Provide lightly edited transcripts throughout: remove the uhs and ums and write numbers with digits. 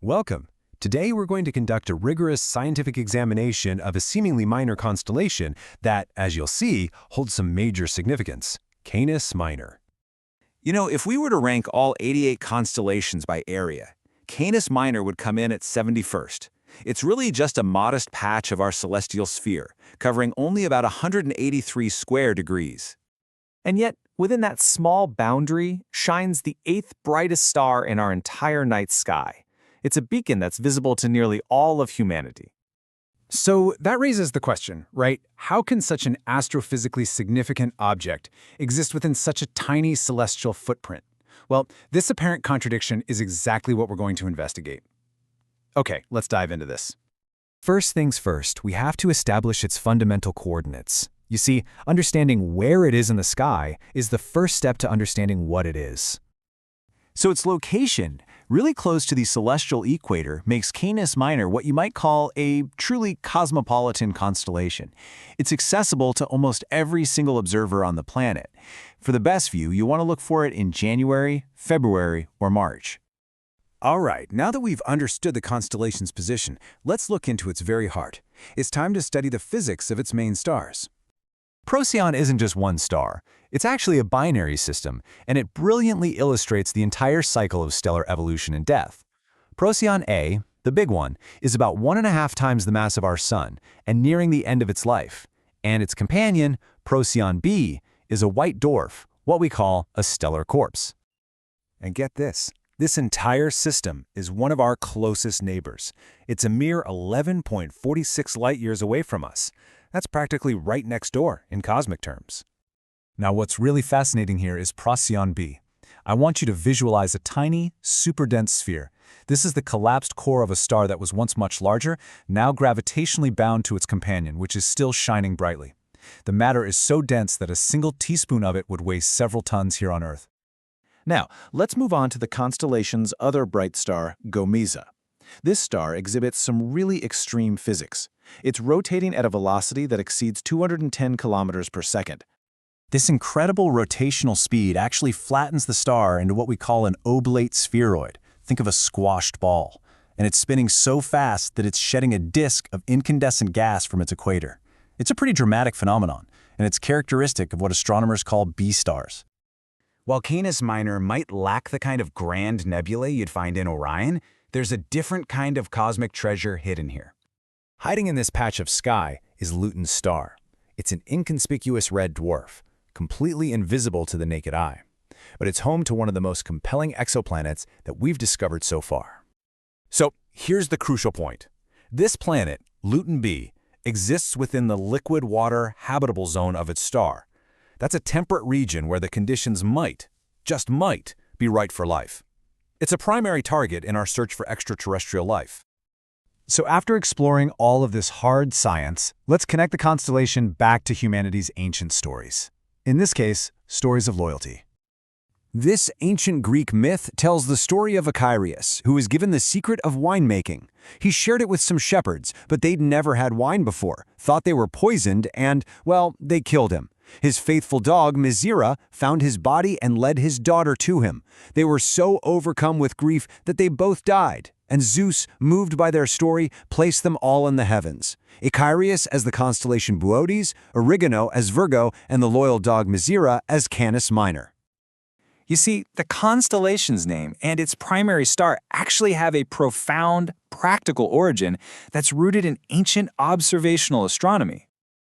Welcome. Today we're going to conduct a rigorous scientific examination of a seemingly minor constellation that, as you'll see, holds some major significance, Canis Minor. You know, if we were to rank all 88 constellations by area, Canis Minor would come in at 71st. It's really just a modest patch of our celestial sphere, covering only about 183 square degrees. And yet, within that small boundary shines the 8th brightest star in our entire night sky. It's a beacon that's visible to nearly all of humanity. So that raises the question, right? How can such an astrophysically significant object exist within such a tiny celestial footprint? Well, this apparent contradiction is exactly what we're going to investigate. Okay, let's dive into this. First things first, we have to establish its fundamental coordinates. You see, understanding where it is in the sky is the first step to understanding what it is. So its location, really close to the celestial equator, makes Canis Minor what you might call a truly cosmopolitan constellation. It's accessible to almost every single observer on the planet. For the best view, you want to look for it in January, February, or March. All right, now that we've understood the constellation's position, let's look into its very heart. It's time to study the physics of its main stars. Procyon isn't just one star. It's actually a binary system, and it brilliantly illustrates the entire cycle of stellar evolution and death. Procyon A, the big one, is about 1.5 times the mass of our Sun and nearing the end of its life. And its companion, Procyon B, is a white dwarf, what we call a stellar corpse. And get this. This entire system is one of our closest neighbors. It's a mere 11.46 light-years away from us. That's practically right next door in cosmic terms. Now what's really fascinating here is Procyon B. I want you to visualize a tiny, super dense sphere. This is the collapsed core of a star that was once much larger, now gravitationally bound to its companion, which is still shining brightly. The matter is so dense that a single teaspoon of it would weigh several tons here on Earth. Now, let's move on to the constellation's other bright star, Gomeza. This star exhibits some really extreme physics. It's rotating at a velocity that exceeds 210 kilometers per second. This incredible rotational speed actually flattens the star into what we call an oblate spheroid. Think of a squashed ball. And it's spinning so fast that it's shedding a disk of incandescent gas from its equator. It's a pretty dramatic phenomenon, and it's characteristic of what astronomers call B-stars. While Canis Minor might lack the kind of grand nebulae you'd find in Orion, there's a different kind of cosmic treasure hidden here. Hiding in this patch of sky is Luton's star. It's an inconspicuous red dwarf, completely invisible to the naked eye. But it's home to one of the most compelling exoplanets that we've discovered so far. So here's the crucial point. This planet, Luton B, exists within the liquid water habitable zone of its star. That's a temperate region where the conditions might, just might, be right for life. It's a primary target in our search for extraterrestrial life. So after exploring all of this hard science, let's connect the constellation back to humanity's ancient stories. In this case, stories of loyalty. This ancient Greek myth tells the story of Icarus, who was given the secret of winemaking. He shared it with some shepherds, but they'd never had wine before, thought they were poisoned, and, well, they killed him. His faithful dog, Maera, found his body and led his daughter to him. They were so overcome with grief that they both died, and Zeus, moved by their story, placed them all in the heavens. Icarus as the constellation Boötes, Oregano as Virgo, and the loyal dog Maera as Canis Minor. You see, the constellation's name and its primary star actually have a profound, practical origin that's rooted in ancient observational astronomy.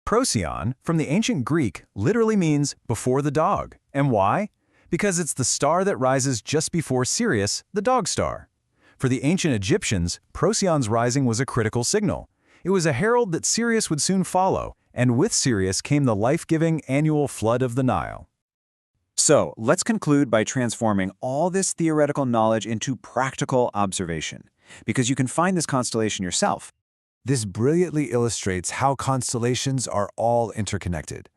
Procyon, from the ancient Greek, literally means before the dog. And why? Because it's the star that rises just before Sirius, the dog star. For the ancient Egyptians, Procyon's rising was a critical signal. It was a herald that Sirius would soon follow, and with Sirius came the life-giving annual flood of the Nile. So, let's conclude by transforming all this theoretical knowledge into practical observation, because you can find this constellation yourself. This brilliantly illustrates how constellations are all interconnected.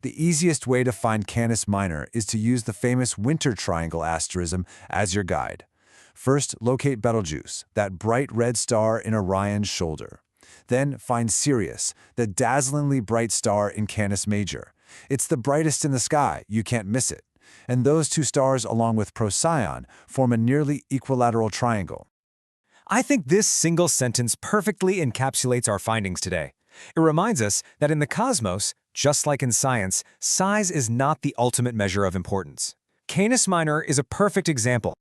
The easiest way to find Canis Minor is to use the famous winter triangle asterism as your guide. First, locate Betelgeuse, that bright red star in Orion's shoulder. Then find Sirius, the dazzlingly bright star in Canis Major. It's the brightest in the sky, you can't miss it. And those two stars, along with Procyon, form a nearly equilateral triangle. I think this single sentence perfectly encapsulates our findings today. It reminds us that in the cosmos, just like in science, size is not the ultimate measure of importance. Canis Minor is a perfect example.